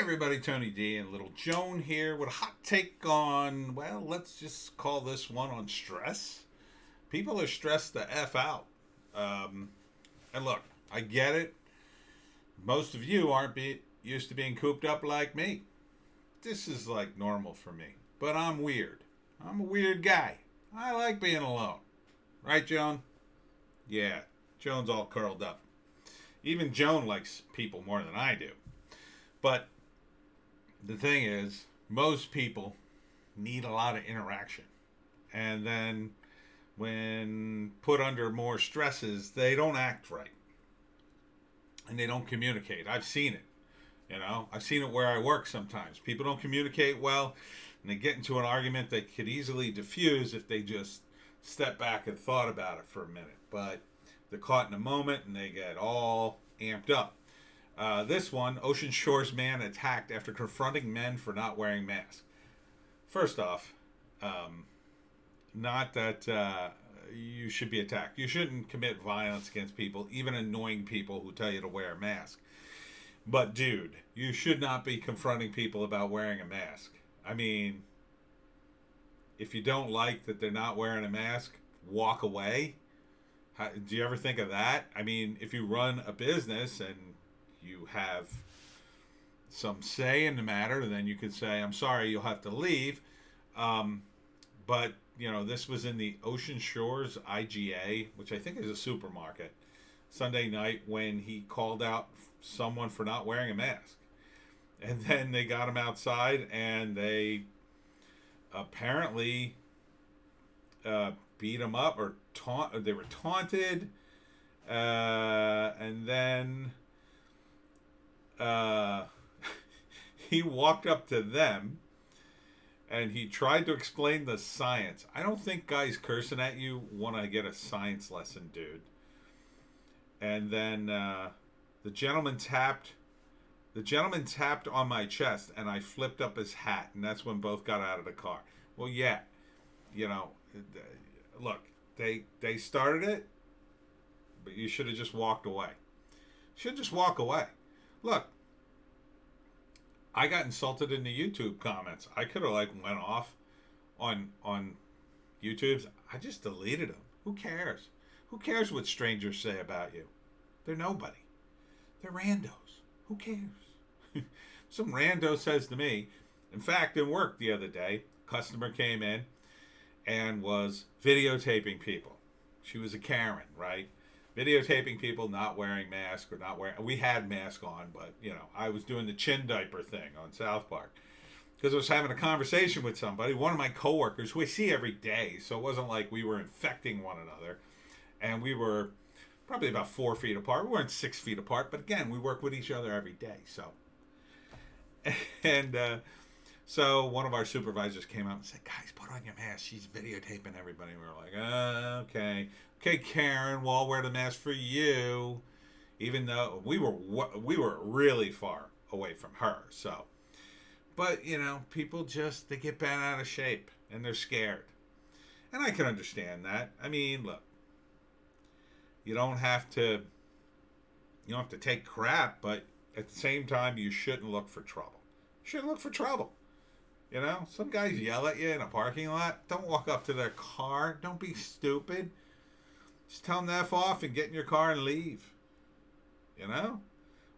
Everybody, Tony D and Little Joan here with a hot take on, well, let's just call this one on stress. People are stressed the F out. And look, I get it. Most of you aren't used to being cooped up like me. This is like normal for me. But I'm weird. I'm a weird guy. I like being alone. Right, Joan? Yeah, Joan's all curled up. Even Joan likes people more than I do. But the thing is, most people need a lot of interaction. And then when put under more stresses, they don't act right. And they don't communicate. I've seen it. I've seen it where I work sometimes. People don't communicate well, and they get into an argument that could easily diffuse if they just step back and thought about it for a minute. But they're caught in a moment and they get all amped up. This one, Ocean Shores man attacked after confronting men for not wearing masks. First off, not that you should be attacked. You shouldn't commit violence against people, even annoying people who tell you to wear a mask. But dude, you should not be confronting people about wearing a mask. I mean, if you don't like that they're not wearing a mask, walk away. Do you ever think of that? I mean, if you run a business and you have some say in the matter, then you could say, I'm sorry, you'll have to leave. But, this was in the Ocean Shores IGA, which I think is a supermarket, Sunday night when he called out someone for not wearing a mask. And then they got him outside and they apparently beat him up or they were taunted. And then he walked up to them and he tried to explain the science. I don't think guys cursing at you want to get a science lesson, dude. And then the gentleman tapped on my chest and I flipped up his hat, and that's when both got out of the car. Well, yeah, look, they started it, but you should have just walked away. Should just walk away. Look, I got insulted in the YouTube comments. I could have went off on YouTube's. I just deleted them. Who cares? Who cares what strangers say about you? They're nobody. They're randos. Who cares? Some rando says to me, in fact, in work the other day, customer came in and was videotaping people. She was a Karen, right? Videotaping people not wearing masks or not wearing. We had masks on, but I was doing the chin diaper thing on South Park because I was having a conversation with somebody, one of my coworkers who I see every day. So it wasn't like we were infecting one another, and we were probably about 4 feet apart. We weren't 6 feet apart, but again, we work with each other every day. So, and so one of our supervisors came out and said, "Guys, put on your mask. She's videotaping everybody." And we were like, "Okay. Okay, Karen, we'll all wear the mask for you," even though we were really far away from her. So, but people they get bent out of shape and they're scared, and I can understand that. I mean, look, you don't have to take crap, but at the same time, you shouldn't look for trouble. You shouldn't look for trouble. Some guys yell at you in a parking lot. Don't walk up to their car. Don't be stupid. Just tell them to F off and get in your car and leave.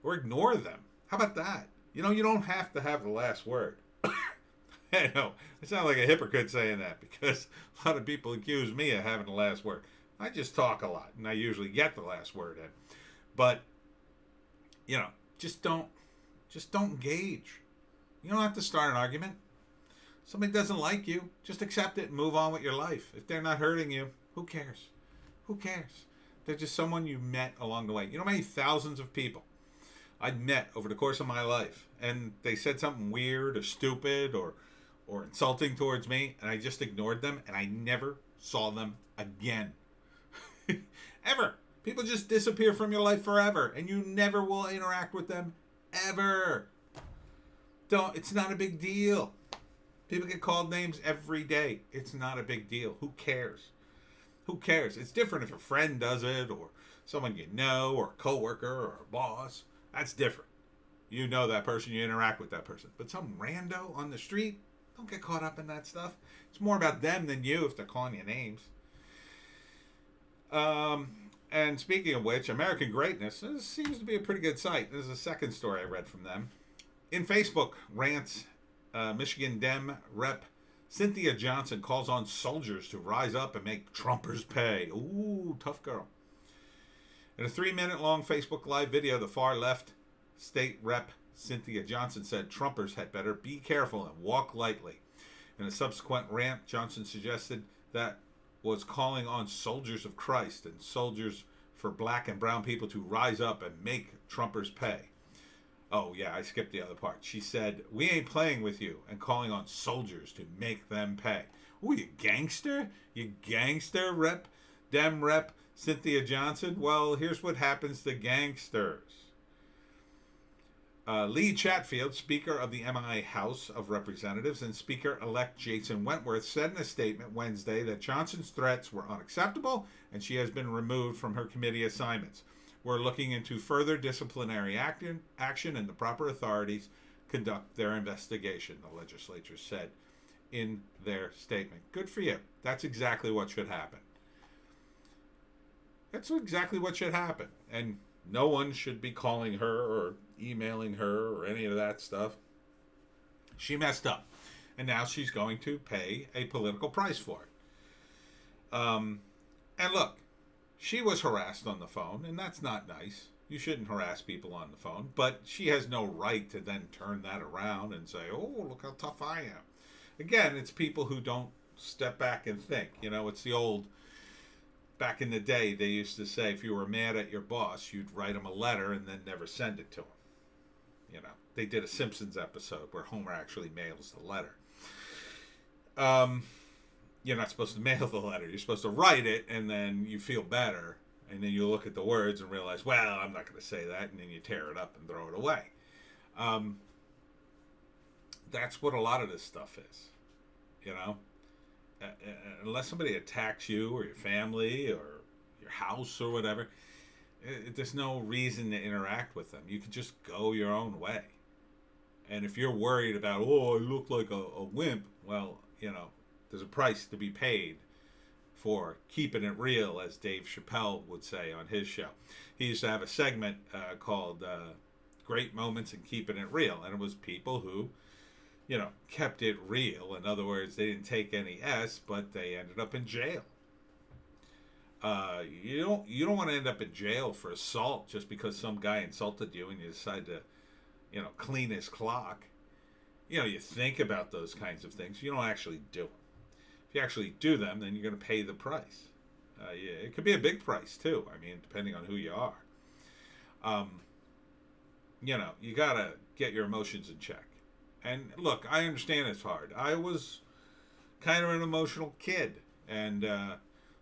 Or ignore them. How about that? You don't have to have the last word. I know. I sound like a hypocrite saying that because a lot of people accuse me of having the last word. I just talk a lot, and I usually get the last word in. But, just don't engage. You don't have to start an argument. Somebody doesn't like you, just accept it and move on with your life. If they're not hurting you, who cares? Who cares? They're just someone you met along the way. You know how many thousands of people I've met over the course of my life, and they said something weird or stupid or insulting towards me, and I just ignored them, and I never saw them again. Ever. People just disappear from your life forever, and you never will interact with them ever. It's not a big deal. People get called names every day. It's not a big deal. Who cares? Who cares? It's different if a friend does it or someone you know or a coworker or a boss. That's different. You know that person, you interact with that person. But some rando on the street, don't get caught up in that stuff. It's more about them than you if they're calling you names. And speaking of which, American Greatness, this seems to be a pretty good site. This is the second story I read from them. In Facebook rants, Michigan Dem Rep Cynthia Johnson calls on soldiers to rise up and make Trumpers pay. Ooh, tough girl. In a 3-minute long Facebook Live video, the far left state rep Cynthia Johnson said Trumpers had better be careful and walk lightly. In a subsequent rant, Johnson suggested that was calling on soldiers of Christ and soldiers for black and brown people to rise up and make Trumpers pay. Oh, yeah, I skipped the other part. She said, we ain't playing with you, and calling on soldiers to make them pay. Ooh, you gangster? You gangster rep? Dem rep Cynthia Johnson? Well, here's what happens to gangsters. Lee Chatfield, Speaker of the MI House of Representatives, and Speaker-elect Jason Wentworth said in a statement Wednesday that Johnson's threats were unacceptable and she has been removed from her committee assignments. We're looking into further disciplinary action and the proper authorities conduct their investigation, the legislature said in their statement. Good for you. That's exactly what should happen. That's exactly what should happen. And no one should be calling her or emailing her or any of that stuff. She messed up. And now she's going to pay a political price for it. And look, she was harassed on the phone, and that's not nice. You shouldn't harass people on the phone. But she has no right to then turn that around and say, oh, look how tough I am. Again, it's people who don't step back and think. You know, it's the old... Back in the day, they used to say if you were mad at your boss, you'd write him a letter and then never send it to him. You know, they did a Simpsons episode where Homer actually mails the letter. You're not supposed to mail the letter. You're supposed to write it, and then you feel better, and then you look at the words and realize, well, I'm not going to say that, and then you tear it up and throw it away. That's what a lot of this stuff is, you know? Unless somebody attacks you or your family or your house or whatever, there's no reason to interact with them. You can just go your own way. And if you're worried about, oh, I look like a wimp, well, you know, there's a price to be paid for keeping it real, as Dave Chappelle would say on his show. He used to have a segment called Great Moments in Keeping It Real, and it was people who, you know, kept it real. In other words, they didn't take any S, but they ended up in jail. You don't want to end up in jail for assault just because some guy insulted you and you decide to, you know, clean his clock. You know, you think about those kinds of things. You don't actually do them. If you actually do them, then you're going to pay the price. Yeah, it could be a big price too. I mean, depending on who you are. You know, you got to get your emotions in check. And look, I understand it's hard. I was kind of an emotional kid. And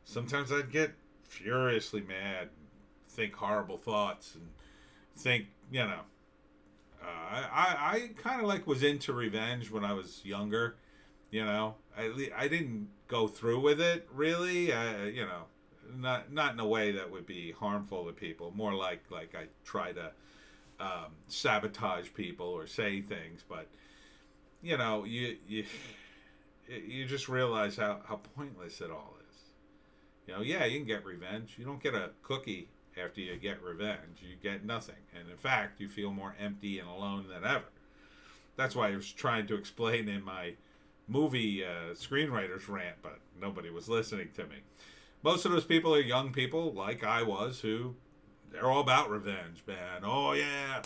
sometimes I'd get furiously mad, think horrible thoughts, and think, you know, I kind of like was into revenge when I was younger. You know, I didn't go through with it really. You know, not in a way that would be harmful to people. More like I try to sabotage people or say things, but you know, you just realize how pointless it all is. You know, yeah, you can get revenge. You don't get a cookie after you get revenge. You get nothing. And in fact, you feel more empty and alone than ever. That's why I was trying to explain in my movie screenwriters rant, but nobody was listening to me. Most of those people are young people, like I was, who they're all about revenge, man. Oh, yeah.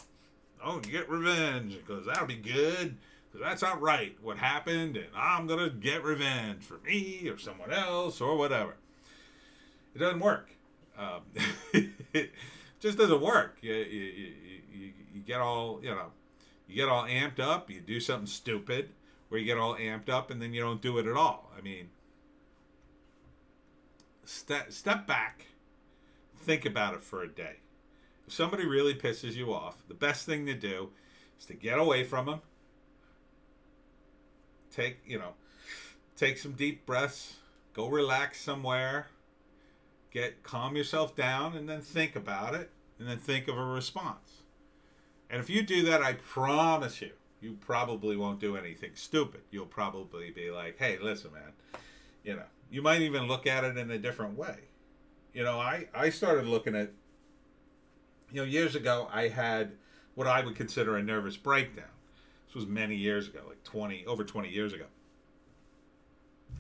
Oh, get revenge, because that'll be good. Because that's not right what happened, and I'm going to get revenge for me or someone else or whatever. It doesn't work. It just doesn't work. You get all, you know, you get all amped up, you do something stupid, where you get all amped up and then you don't do it at all. I mean, step back, think about it for a day. If somebody really pisses you off, the best thing to do is to get away from them. Take some deep breaths, go relax somewhere, calm yourself down, and then think about it, and then think of a response. And if you do that, I promise you, you probably won't do anything stupid. You'll probably be like, hey, listen, man, you know, you might even look at it in a different way. I started looking at, years ago, I had what I would consider a nervous breakdown. This was many years ago, like over 20 years ago.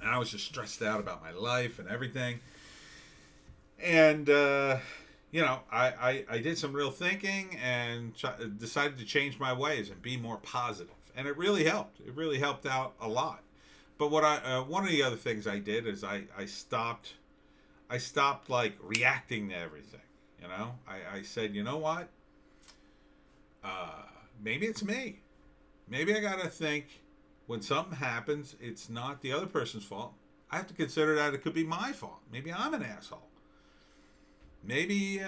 And I was just stressed out about my life and everything. And, I did some real thinking and decided to change my ways and be more positive. And it really helped. It really helped out a lot. But one of the other things I did is I stopped like reacting to everything. I said, you know what? Maybe it's me. Maybe I got to think when something happens, it's not the other person's fault. I have to consider that it could be my fault. Maybe I'm an asshole. Maybe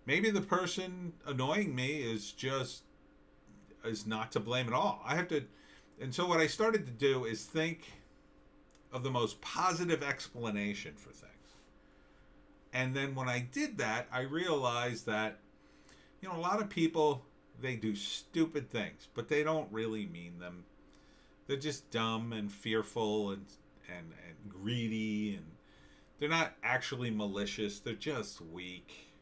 the person annoying me is not to blame at all. And so what I started to do is think of the most positive explanation for things. And then when I did that, I realized that, a lot of people, they do stupid things, but they don't really mean them. They're just dumb and fearful and greedy, and they're not actually malicious. They're just weak.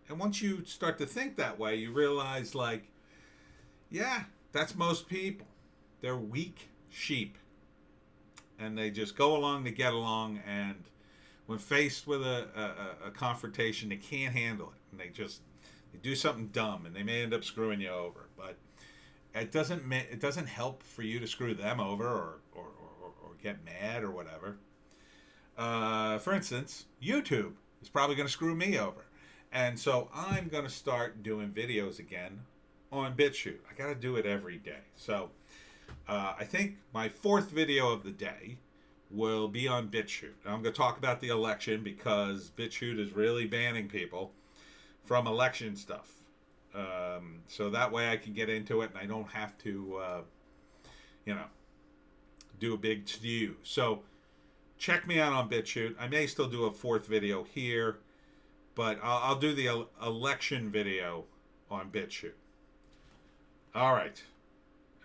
And once you start to think that way, you realize, like, yeah, that's most people. They're weak sheep. And they just go along to get along, and when faced with a confrontation, they can't handle it. And they do something dumb, and they may end up screwing you over. But it doesn't help for you to screw them over or get mad or whatever. For instance, YouTube is probably going to screw me over. And so I'm going to start doing videos again on BitChute. I got to do it every day. So I think my fourth video of the day will be on BitChute. I'm going to talk about the election because BitChute is really banning people from election stuff. So that way I can get into it and I don't have to, do a big to-do. So check me out on BitChute. I may still do a fourth video here, but I'll do the election video on BitChute. All right.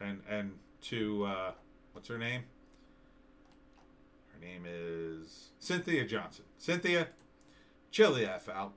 And to, what's her name? Her name is Cynthia Johnson. Cynthia, chill the F out.